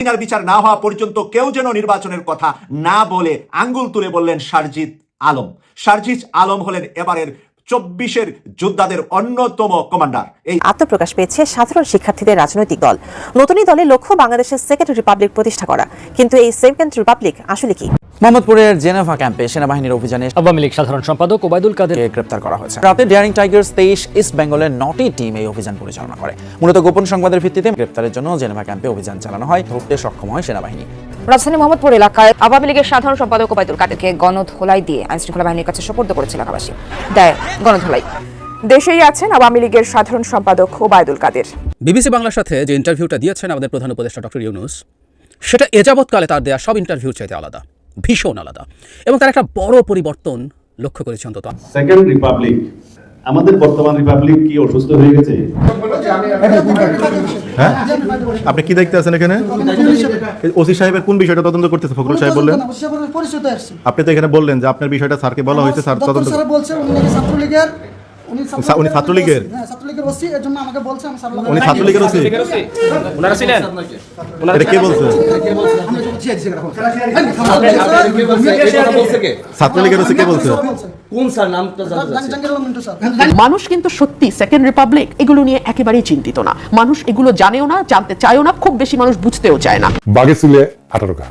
হাসিনার বিচার না হওয়া পর্যন্ত কেউ যেন নির্বাচনের কথা না বলে আঙ্গুল তুলে বললেন শারজিৎ আলম। শারজিৎ আলম হলেন এবারের 24-এর যোদ্ধাদের অন্যতম কমান্ডার। এই আত্মপ্রকাশ পেয়েছে সাধারণ শিক্ষার্থীদের রাজনৈতিক দল। নতুন দলের লক্ষ্য বাংলাদেশের সেকেন্ড রিপাবলিক প্রতিষ্ঠা করা। কিন্তু এই সেকেন্ড রিপাবলিক আসলে কি? মোহাম্মদপুরের জেনেভা ক্যাম্পে সেনাবাহিনীর অভিযানে আওয়ামী লীগ সাধারণ সম্পাদক ওবায়দুল কাদেরকে গ্রেপ্তার করা হয়েছে। রাতে ডেয়ারিং টাইগার্স 23 ইস্ট বেঙ্গলের 9টি টিম এই অভিযান পরিচালনা করে। মূলত গোপন সংবাদের ভিত্তিতে গ্রেপ্তারের জন্য জেনেভা ক্যাম্পে অভিযান চালানো হয়। ধরতে সক্ষম হয় সেনাবাহিনী। রাজধানী মোহাম্মদপুর এলাকায় আওয়ামী লীগের সাধারণ সম্পাদক ওবায়দুল কাদেরকে গণধোলাই দিয়ে আইনশৃঙ্খলা বাহিনীর কাছে সোপর্দ করেছে এলাকাবাসী। দেয় গণধোলাই। দেশেই আছেন আওয়ামী লীগের সাধারণ সম্পাদক ওবায়দুল কাদের। বিবিসি বাংলার সাথে যে ইন্টারভিউটা দিয়েছেন আমাদের প্রধান উপদেষ্টা ডক্টর ইউনূস, সেটা এযাবৎকালে তার দেয়া সব ইন্টারভিউ চাইতে আলাদা, ভীষণ আলাদা, এবং তার একটা বড় পরিবর্তন লক্ষ্য করেছি অন্তত। সেকেন্ড রিপাবলিক, আমাদের বর্তমান রিপাবলিক কি অসুস্থ হয়ে গেছে? হ্যাঁ, আপনি কি দেখতে আছেন এখানে? ওসি সাহেবের কোন বিষয়টা তদন্ত করতেছে? ফখরুল সাহেব বললেন। আপনি তো এখানে বললেন যে আপনার বিষয়টা স্যারকে বলা হয়েছে, স্যার তদন্ত বলছে। উনি ছাত্রলীগের উনি ছাত্রলীগের ওসি ওনারা ছিলেন। এটা কে বলছে? ছাত্রলীগের ওসি কে বলছে? কোন স্যার নামটা জানতে? মানুষ কিন্তু সত্যি সেকেন্ড রিপাবলিক এগুলো নিয়ে একেবারেই চিন্তিত না। মানুষ এগুলো জানেও না, জানতে চায়ও না, খুব বেশি মানুষ বুঝতেও চায় না। বাঘে চুলে 18 ঘা,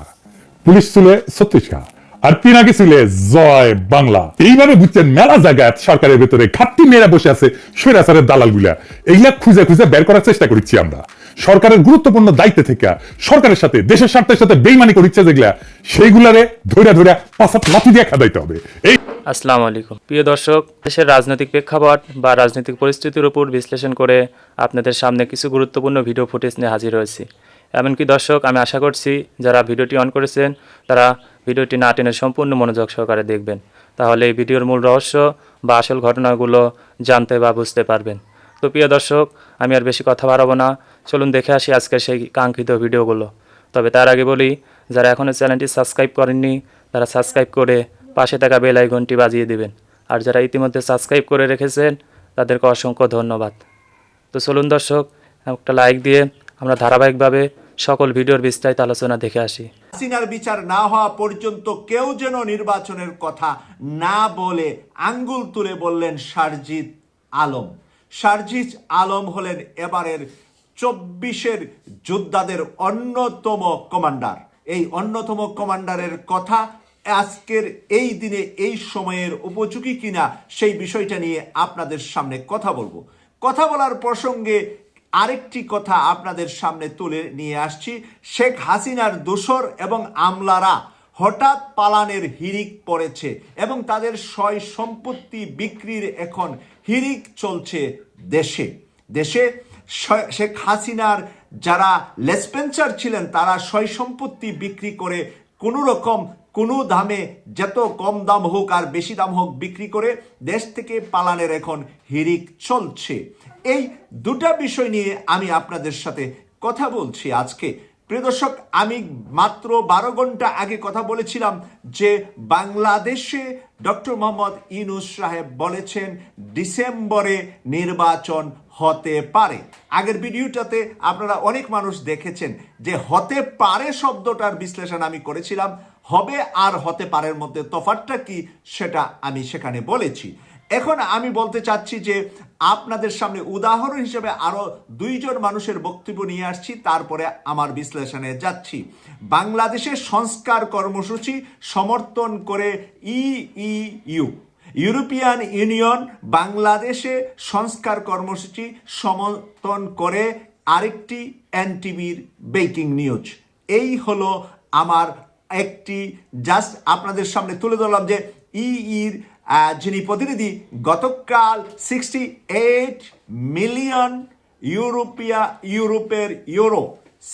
পুলিশ চুলে 36 ঘা, আর পিনাকি চুলে জয় বাংলা। এইভাবে বুঝছেন মেলা জায়গায় সরকারের ভেতরে ঘাটতি মেয়েরা বসে আছে স্বৈরাচারের দালাল গুলা। এইগুলা খুঁজে খুঁজে বের করার চেষ্টা করছি আমরা। সরকারের গুরুত্বপূর্ণ দায়িত্বে থেকে সরকারের সাথে দেশের স্বার্থের সাথে বেইমানি করিচ্ছে যেগুলা, সেইগুলারে ধৈর্য ধৈর্য পাঁচাত লাঠি দিয়ে খেদাইতে হবে। এই আসসালামু আলাইকুম প্রিয় দর্শক, দেশের রাজনৈতিক প্রেক্ষাপট বা রাজনৈতিক পরিস্থিতির উপর বিশ্লেষণ করে আপনাদের সামনে কিছু গুরুত্বপূর্ণ ভিডিও ফুটেজ নিয়ে হাজির হয়েছি। এমনকি দর্শক, আমি আশা করছি যারা ভিডিওটি অন করেছেন তারা ভিডিওটি না টেনে সম্পূর্ণ মনোযোগ সহকারে দেখবেন, তাহলে এই ভিডিওর মূল রহস্য বা আসল ঘটনাগুলো জানতে বা বুঝতে পারবেন। তো প্রিয় দর্শক, আমি আর বেশি কথা বাড়াবো না, চলুন দেখে আসি আজকের সেই কাঙ্ক্ষিত ভিডিওগুলো। তবে তার আগে বলি, যারা এখনও চ্যানেলটি সাবস্ক্রাইব করেননি তারা সাবস্ক্রাইব করে পাশে থাকা বেল আইকনটি বাজিয়ে দিবেন, আর যারা ইতিমধ্যে সাবস্ক্রাইব করে রেখেছেন তাদেরকে অসংখ্য ধন্যবাদ। তো চলুন দর্শক, একটা লাইক দিয়ে আমরা ধারাবাহিকভাবে সকল ভিডিওর বিস্তারিত আলোচনা দেখে আসি। হাসিনার বিচার না হওয়া পর্যন্ত কেউ যেন নির্বাচনের কথা না বলে আঙ্গুল তুলে বললেন শারজিৎ আলম। শারজিৎ আলম হলেন এবারের 24-এর যোদ্ধাদের অন্যতম কমান্ডার। এই অন্যতম কমান্ডারের কথা আজকের এই দিনে এই সময়ের উপযোগী কিনা সেই বিষয়টা নিয়ে আপনাদের সামনে কথা বলবো। কথা বলার প্রসঙ্গে আরেকটি কথা আপনাদের সামনে তুলে নিয়ে আসছি। শেখ হাসিনার দোসর এবং আমলারা হঠাৎ পালানের হিড়িক পড়েছে এবং তাদের সয় সম্পত্তি বিক্রির এখন হিড়িক চলছে দেশে দেশে। শেখ হাসিনার যারা লেসপেন্সার ছিলেন তারা সয় সম্পত্তি বিক্রি করে কোনো রকম কোনো দামে, যত কম দাম হোক আর বেশি দাম হোক, বিক্রি করে দেশ থেকে পালানের এখন হিড়িক চলছে। এই দুটা বিষয় নিয়ে আমি আপনাদের সাথে কথা বলছি আজকে। প্রিয় দর্শক, আমি মাত্র 12 ঘন্টা আগে কথা বলেছিলাম যে বাংলাদেশে ডক্টর মোহাম্মদ ইউনূস সাহেব বলেছেন ডিসেম্বরে নির্বাচন হতে পারে। আগের ভিডিওটাতে আপনারা অনেক মানুষ দেখেছেন যে হতে পারে শব্দটার বিশ্লেষণ আমি করেছিলাম। হবে আর হতে পারের মধ্যে তফাৎটা কি সেটা আমি সেখানে বলেছি। এখন আমি বলতে চাচ্ছি যে আপনাদের সামনে উদাহরণ হিসেবে আরো 2 জন মানুষের বক্তব্য নিয়ে আসছি, তারপরে আমার বিশ্লেষণে যাচ্ছি। বাংলাদেশের সংস্কার কর্মসূচি সমর্থন করে ইইউ, ইউরোপিয়ান ইউনিয়ন বাংলাদেশে সংস্কার কর্মসূচি সমর্থন করে আরেকটি এনটিভির ব্রেকিং নিউজ। এই হলো আমার একটি জাস্ট আপনাদের সামনে তুলে ধরলাম যে ইইর যিনি প্রতিনিধি গতকাল 68 মিলিয়ন ইউরোপের ইউরো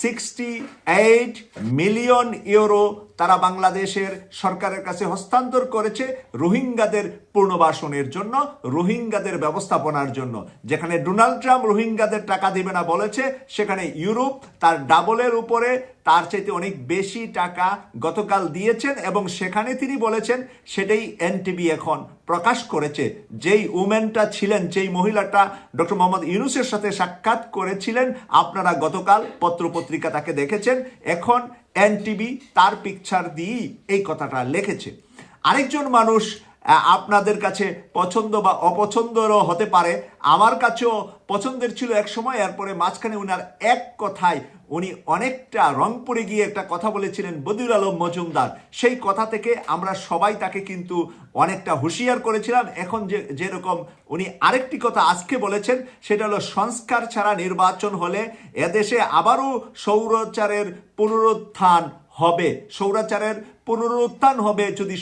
68 মিলিয়ন ইউরো তারা বাংলাদেশের সরকারের কাছে হস্তান্তর করেছে রোহিঙ্গাদের পুনর্বাসনের জন্য, রোহিঙ্গাদের ব্যবস্থাপনার জন্য। যেখানে ডোনাল্ড ট্রাম্প রোহিঙ্গাদের টাকা দিবে না বলেছে, সেখানে ইউরোপ তার ডাবলের উপরে তার চাইতে অনেক বেশি টাকা গতকাল দিয়েছেন এবং সেখানে তিনি বলেছেন, সেটাই এনটিভি এখন প্রকাশ করেছে, যেই উমেনটা ছিলেন, যেই মহিলাটা ডক্টর মোহাম্মদ ইউনূসের সাথে সাক্ষাৎ করেছিলেন, আপনারা গতকাল পত্রপত্রিকা তাকে দেখেছেন, এখন এনটিভি তার পিকচার দিয়েই এই কথাটা লিখেছে। আরেকজন মানুষ আপনাদের কাছে পছন্দ বা অপছন্দেরও হতে পারে, আমার কাছেও পছন্দের ছিল এক সময়, এরপরে মাঝখানে উনার এক কথায় উনি অনেকটা রংপুরে গিয়ে একটা কথা বলেছিলেন বদিউল আলম মজুমদার, সেই কথা থেকে আমরা সবাই তাকে কিন্তু অনেকটা হুঁশিয়ার করেছিলাম। এখন যেরকম উনি আরেকটি কথা আজকে বলেছেন, সেটা হলো সংস্কার ছাড়া নির্বাচন হলে এদেশে আবারও স্বৈরাচারের পুনরুত্থান হবে, স্বৈরাচারের পুনরুত্থান হবে যদি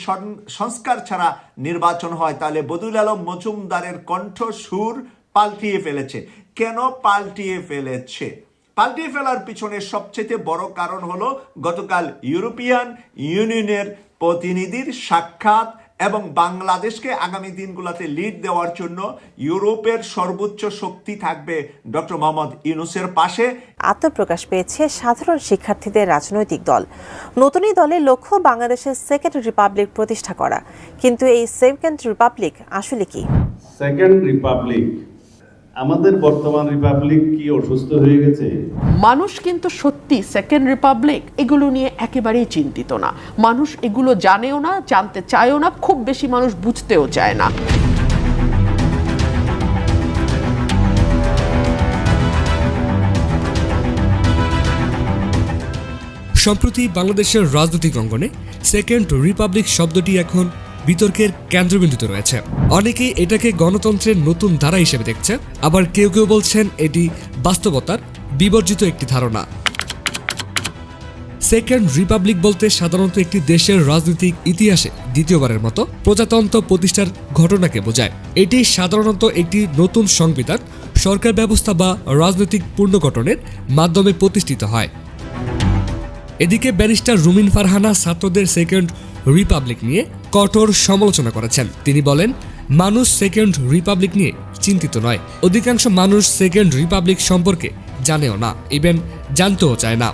সংস্কার ছাড়া নির্বাচন হয়। তাহলে বদিউল আলম মজুমদারের কণ্ঠস্বর পাল্টিয়ে ফেলেছে। কেন পাল্টিয়ে ফেলেছে? পাল্টিয়ে ফেলার পিছনে সবচেয়ে বড় কারণ হলো গতকাল ইউরোপিয়ান ইউনিয়নের প্রতিনিধির সাক্ষাৎ এবং বাংলাদেশকে আগামী দিনগুলোতে লিড দেওয়ার জন্য ইউরোপের সর্বোচ্চ শক্তি থাকবে ডক্টর মোহাম্মদ ইউনূসের পাশে। আত্মপ্রকাশ পেয়েছে সাধারণ শিক্ষার্থীদের রাজনৈতিক দল। নতুন এই দলের লক্ষ্য বাংলাদেশের সেকেন্ড রিপাবলিক প্রতিষ্ঠা করা, কিন্তু এই সেকেন্ড রিপাবলিক আসলে কি? সেকেন্ড রিপাবলিক, আমাদের বর্তমান রিপাবলিক কি অসুস্থ হয়ে গেছে? মানুষ কিন্তু সত্যি সেকেন্ড রিপাবলিক এগুলো নিয়ে একেবারেই চিন্তিত না। মানুষ এগুলো জানেও না, জানতে চায়ও না, খুব বেশি মানুষ বুঝতেও চায় না। সম্প্রতি বাংলাদেশের রাজনৈতিক অঙ্গনে সেকেন্ড রিপাবলিক শব্দটি এখন বিতর্কের কেন্দ্রবিন্দুতে রয়েছে। অনেকেই এটাকে গণতন্ত্রের নতুন ধারা হিসেবে দেখছে, আবার কেউ কেউ বলছেন এটি বাস্তবতার বিবর্জিত একটি ধারণা। সেকেন্ড রিপাবলিক বলতে সাধারণত একটি দেশের রাজনৈতিক ইতিহাসে দ্বিতীয়বারের মতো প্রজাতন্ত্র প্রতিষ্ঠার ঘটনাকে বোঝায়। এটি সাধারণত একটি নতুন সংবিধান, সরকার ব্যবস্থা বা রাজনৈতিক পুনর্গঠনের মাধ্যমে প্রতিষ্ঠিত হয়। এদিকে ব্যারিস্টার রুমিন ফারহানা ছাত্রদের সেকেন্ড রিপাবলিক নিয়ে কঠোর সমালোচনা করেছেন। তিনি বলেন, মানুষ সেকেন্ড রিপাবলিক নিয়ে চিন্তিত নয়। অধিকাংশ মানুষ সেকেন্ড রিপাবলিক সম্পর্কে জানেও না, ইভেন জানতেও চায় না।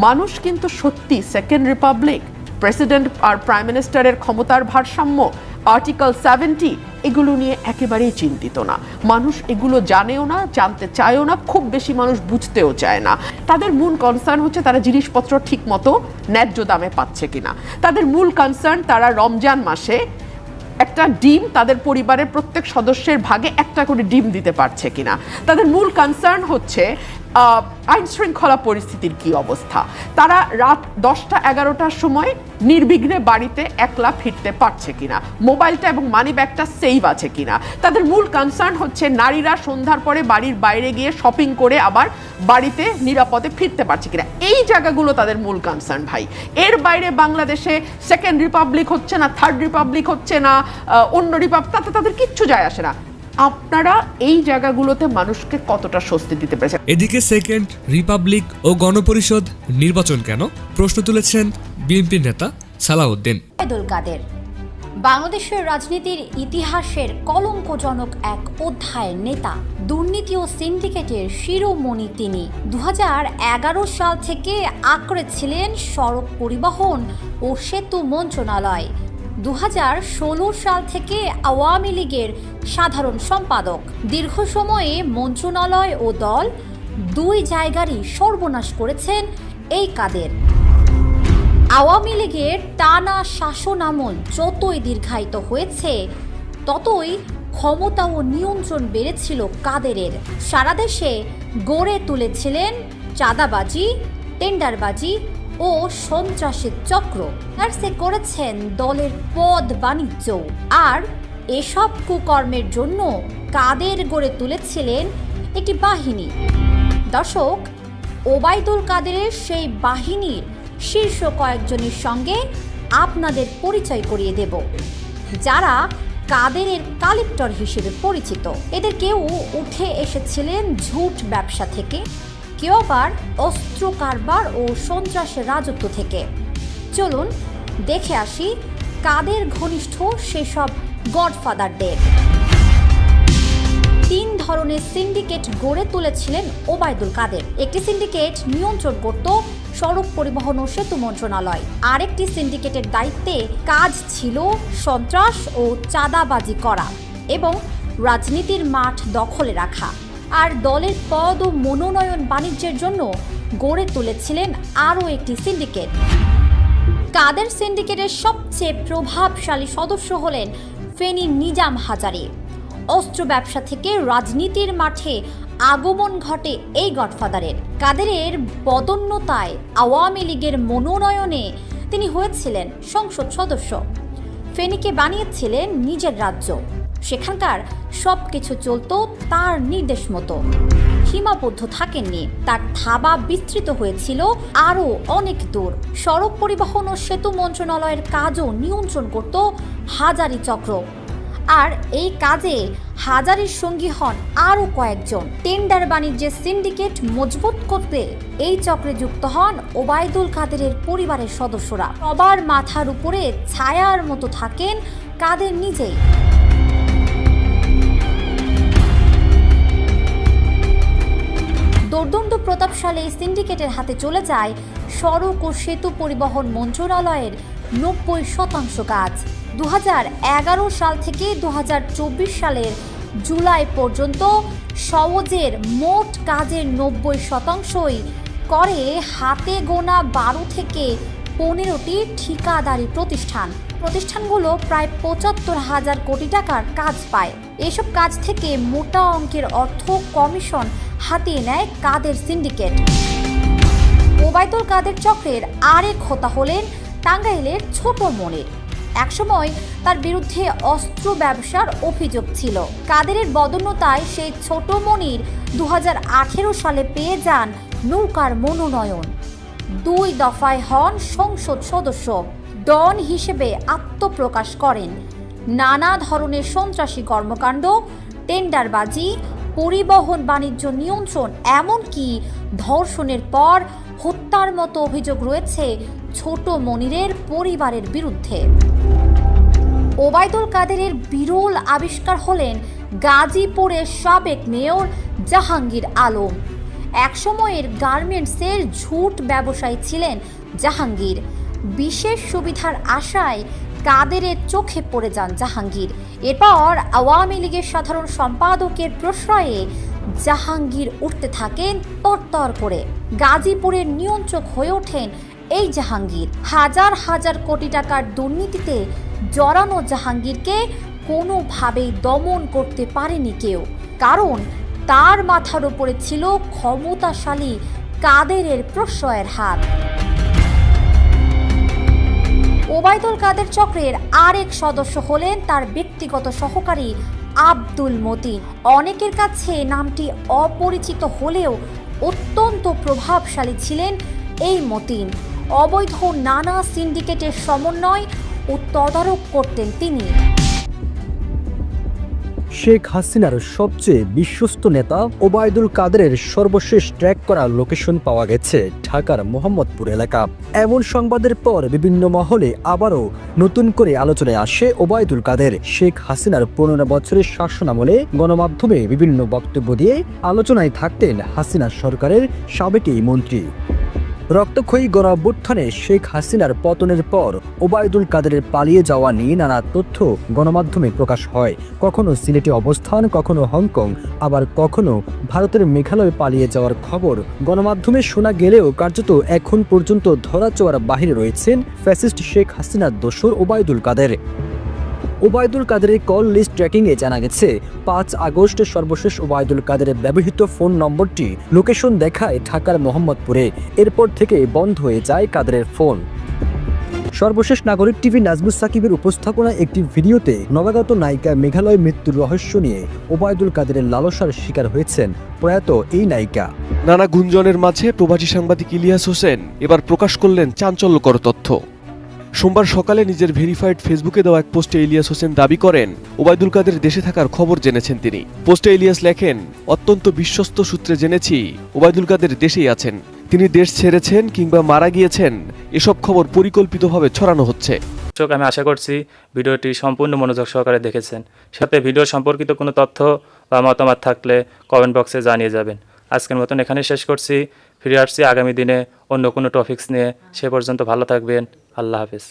মানুষ কিন্তু সত্যি সেকেন্ড রিপাবলিক, প্রেসিডেন্ট আর প্রাইম মিনিস্টারের ক্ষমতার ভারসাম্য, আর্টিকেল 70 এগুলো নিয়ে একেবারেই চিন্তিত না। মানুষ এগুলো জানেও না, জানতে চায়ও না, খুব বেশি মানুষ বুঝতেও চায় না। তাদের মূল কনসার্ন হচ্ছে তারা জিনিসপত্র ঠিক মতো ন্যায্য দামে পাচ্ছে কিনা। তাদের মূল কনসার্ন তারা রমজান মাসে একটা ডিম তাদের পরিবারের প্রত্যেক সদস্যের ভাগে একটা করে ডিম দিতে পারছে কিনা। তাদের মূল কনসার্ন হচ্ছে আইন শৃঙ্খলা পরিস্থিতির কি অবস্থা, তারা রাত 10টা-11টার সময় নির্বিঘ্নে বাড়িতে একলা ফিরতে পারছে কিনা, মোবাইলটা এবং মানি ব্যাগটা সেভ আছে কিনা। তাদের মূল কনসার্ন হচ্ছে নারীরা সন্ধ্যার পরে বাড়ির বাইরে গিয়ে শপিং করে আবার বাড়িতে নিরাপদে ফিরতে পারছে কিনা। এই জায়গাগুলো তাদের মূল কনসার্ন ভাই। এর বাইরে বাংলাদেশে সেকেন্ড রিপাবলিক হচ্ছে না, থার্ড রিপাবলিক হচ্ছে না, অন্য রিপাবলিক, তাতে তাদের কিচ্ছু যায় আসে না। আপনারা এই জায়গাগুলোতে মানুষকে কতটা স্বস্তি দিতে পেরেছেন? এদিকে সেকেন্ড রিপাবলিক ও গণপরিষদ নির্বাচন কেন, প্রশ্ন তুলেছেন বিএনপি নেতা সালাউদ্দিন। ওবায়দুল কাদের বাংলাদেশের রাজনীতির ইতিহাসের কলঙ্কজনক এক অধ্যায়ের নেতা, দুর্নীতি ও সিন্ডিকেটের শিরোমণি তিনি। 2011 সাল থেকে আঁকড়ে ছিলেন সড়ক পরিবহন ও সেতু মন্ত্রণালয়। 2016 সাল থেকে আওয়ামী লীগের সাধারণ সম্পাদক। দীর্ঘ সময়ে মন্ত্রণালয় ও দল দুই জায়গারই সর্বনাশ করেছেন এই কাদের। আওয়ামী লীগের টানা শাসনামল যতই দীর্ঘায়িত হয়েছে, ততই ক্ষমতা ও নিয়ন্ত্রণ বেড়েছিল কাদেরের। সারা দেশে গড়ে তুলেছিলেন চাঁদাবাজি, টেন্ডারবাজি ও সন্ত্রাসের চক্র। আর সে করেছেন দলের পদ বাণিজ্য। আর এসব কুকর্মের জন্য কাদের গড়ে তুলেছিলেন একটি বাহিনী। দর্শক, ওবায়দুল কাদেরের সেই বাহিনীর শীর্ষ কয়েকজনের সঙ্গে আপনাদের পরিচয় করিয়ে দেব, যারা কাদেরের কালেক্টর হিসেবে পরিচিত। এদের কেউ উঠে এসেছিলেন ঝুট ব্যবসা থেকে, কেউ আবার অস্ত্র কারবার ও সন্ত্রাসের রাজত্ব থেকে। চলুন দেখে আসি কাদের ঘনিষ্ঠ সেসব গডফাদারদের। 3 ধরনের সিন্ডিকেট গড়ে তুলেছিলেন ওবায়দুল কাদের। একটি সিন্ডিকেট নিয়ন্ত্রণ করত সড়ক পরিবহন ও সেতু মন্ত্রণালয়। আরেকটি সিন্ডিকেটের দায়িত্বে কাজ ছিল সন্ত্রাস ও চাঁদাবাজি করা এবং রাজনীতির মাঠ দখলে রাখা। আর দলের পদ ও মনোনয়ন বাণিজ্যের জন্য গড়ে তুলেছিলেন আরও একটি সিন্ডিকেট। কাদের সিন্ডিকেটের সবচেয়ে প্রভাবশালী সদস্য হলেন ফেনী নিজাম হাজারী। অস্ত্র ব্যবসা থেকে রাজনীতির মাঠে আগমন ঘটে এই গডফাদারের। কাদেরের পদোন্নতায় আওয়ামী লীগের মনোনয়নে তিনি হয়েছিলেন সংসদ সদস্য। ফেনীকে বানিয়েছিলেন নিজের রাজ্য। সেখানকার সবকিছু চলত তার নির্দেশ মতো, সীমাবদ্ধ থাকেননি। তার থাবা বিস্তৃত হয়েছিল আরও অনেক দূর। সড়ক পরিবহন ও সেতু মন্ত্রণালয়ের কাজও নিয়ন্ত্রণ করত হাজারী চক্র। আর এই কাজে হাজারীর সঙ্গী হন আরও কয়েকজন। টেন্ডার বাণিজ্যের সিন্ডিকেট মজবুত করতে এই চক্রে যুক্ত হন ওবায়দুল কাদেরের পরিবারের সদস্যরা। সবার মাথার উপরে ছায়ার মতো থাকেন কাদের নিজেই। দোর্দণ্ড প্রতাপশালী এই সিন্ডিকেটের হাতে চলে যায় সড়ক ও সেতু পরিবহন মন্ত্রণালয়ের 90% কাজ। 2011 সাল থেকে 2024 সালের জুলাই পর্যন্ত সওজের মোট কাজের 90%ই করে হাতে গোনা 12 থেকে 15টি ঠিকাদারি প্রতিষ্ঠান। প্রতিষ্ঠানগুলো প্রায় 75,000 কোটি টাকার কাজ পায়। এসব কাজ থেকে মোটা অঙ্কের অর্থ কমিশন হাতিয়ে নেয় কাদের সিন্ডিকেট। ওবায়দুল কাদের চক্রের আরেক হোতা হলেন টাঙ্গাইলের ছোট মনির। একসময় তার বিরুদ্ধে অস্ত্র ব্যবসার অভিযোগ ছিল। কাদেরের বদন্যতায় সেই ছোট মনির 2018 সালে পেয়ে যান নৌকার মনোনয়ন। 2 দফায় হন সংসদ সদস্য। ডন হিসেবে আত্মপ্রকাশ করেন। নানা ধরনের সন্ত্রাসী কর্মকাণ্ড, টেন্ডারবাজি, পরিবহন বাণিজ্য নিয়ন্ত্রণ, এমনকি ধর্ষণের পর হত্যার মতো অভিযোগ রয়েছে ছোট মনিরের পরিবারের বিরুদ্ধে। ওবায়দুল কাদেরের বিরল আবিষ্কার হলেন গাজীপুরের সাবেক মেয়র জাহাঙ্গীর আলম। একসময়ের গার্মেন্টসের ঝুট ব্যবসায়ী ছিলেন জাহাঙ্গীর। বিশেষ সুবিধার আশায় কাদেরের চোখে পড়ে যান জাহাঙ্গীর। এরপর আওয়ামী লীগের সাধারণ সম্পাদকের প্রশ্রয়ে জাহাঙ্গীর উঠতে থাকেন তরতর করে। গাজীপুরের নিয়ন্ত্রক হয়ে ওঠেন এই জাহাঙ্গীর। হাজার হাজার কোটি টাকার দুর্নীতিতে জড়ানো জাহাঙ্গীরকে কোনোভাবেই দমন করতে পারেনি কেউ, কারণ তার মাথার উপরে ছিল ক্ষমতাশালী কাদেরের প্রশ্রয়ের হাত। ওবায়দুল কাদের চক্রের আরেক সদস্য হলেন তার ব্যক্তিগত সহকারী আব্দুল মতিন। অনেকের কাছে নামটি অপরিচিত হলেও অত্যন্ত প্রভাবশালী ছিলেন এই মতিন। অবৈধ নানা সিন্ডিকেটের সমন্বয় ও তদারক করতেন তিনি। শেখ হাসিনার সবচেয়ে বিশ্বস্ত নেতা ওবায়দুল কাদেরের সর্বশেষ ট্র্যাক করা লোকেশন পাওয়া গেছে ঢাকার মোহাম্মদপুর এলাকা। এমন সংবাদের পর বিভিন্ন মহলে আবারও নতুন করে আলোচনায় আসে ওবায়দুল কাদের। শেখ হাসিনার 15 বছরের শাসনামলে গণমাধ্যমে বিভিন্ন বক্তব্য দিয়ে আলোচনায় থাকতেন হাসিনা সরকারের সাবেক এই মন্ত্রী। রক্তক্ষয়ী গণঅভ্যুত্থানে শেখ হাসিনার পতনের পর ওবায়দুল কাদেরের পালিয়ে যাওয়া নিয়ে নানা তথ্য গণমাধ্যমে প্রকাশ হয়। কখনো সিলেটে অবস্থান, কখনো হংকং, আবার কখনো ভারতের মেঘালয়ে পালিয়ে যাওয়ার খবর গণমাধ্যমে শোনা গেলেও কার্যত এখন পর্যন্ত ধরাছোঁয়ার বাহিরে রয়েছেন ফ্যাসিস্ট শেখ হাসিনার দোসর ওবায়দুল কাদের। ওবায়দুল কাদেরের কল লিস্ট ট্র্যাকিংয়ে জানা গেছে 5 আগস্ট সর্বশেষ ওবায়দুল কাদেরের ব্যবহৃত ফোন নম্বরটি লোকেশন দেখায় ঢাকার মোহাম্মদপুরে। এরপর থেকে বন্ধ হয়ে যায় কাদেরের ফোন। সর্বশেষ নাগরিক টিভি নাজমুস সাকিবের উপস্থাপনায় একটি ভিডিওতে নবাগত নায়িকা মেঘালয় মৃত্যুর রহস্য নিয়ে ওবায়দুল কাদেরের লালসার শিকার হয়েছেন প্রয়াত এই নায়িকা। নানা গুঞ্জনের মাঝে প্রবাসী সাংবাদিক ইলিয়াস হোসেন এবার প্রকাশ করলেন চাঞ্চল্যকর তথ্য। সোমবার সকালে নিজের ভেরিফাইড ফেসবুকে দেওয়া এক পোস্টে ইলিয়াস হোসেন দাবি করেন ওবায়দুল কাদের দেশে থাকার খবর জেনেছেন তিনি। পোস্টে ইলিয়াস লেখেন, অত্যন্ত বিশ্বস্ত সূত্রে জেনেছি ওবায়দুল কাদের দেশেই আছেন। তিনি দেশ ছেড়েছেন কিংবা মারা গিয়েছেন এসব খবর পরিকল্পিতভাবে ছড়ানো হচ্ছে। আমি আশা করছি ভিডিওটি সম্পূর্ণ মনোযোগ সহকারে দেখেছেন। সাথে ভিডিও সম্পর্কিত কোনো তথ্য বা মতামত থাকলে কমেন্ট বক্সে জানিয়ে যাবেন। আজকের মতন এখানে শেষ করছি। ফিরে আসছি আগামী দিনে অন্য কোনো টপিকস নিয়ে। সে পর্যন্ত ভালো থাকবেন। আল্লাহ হাফেজ।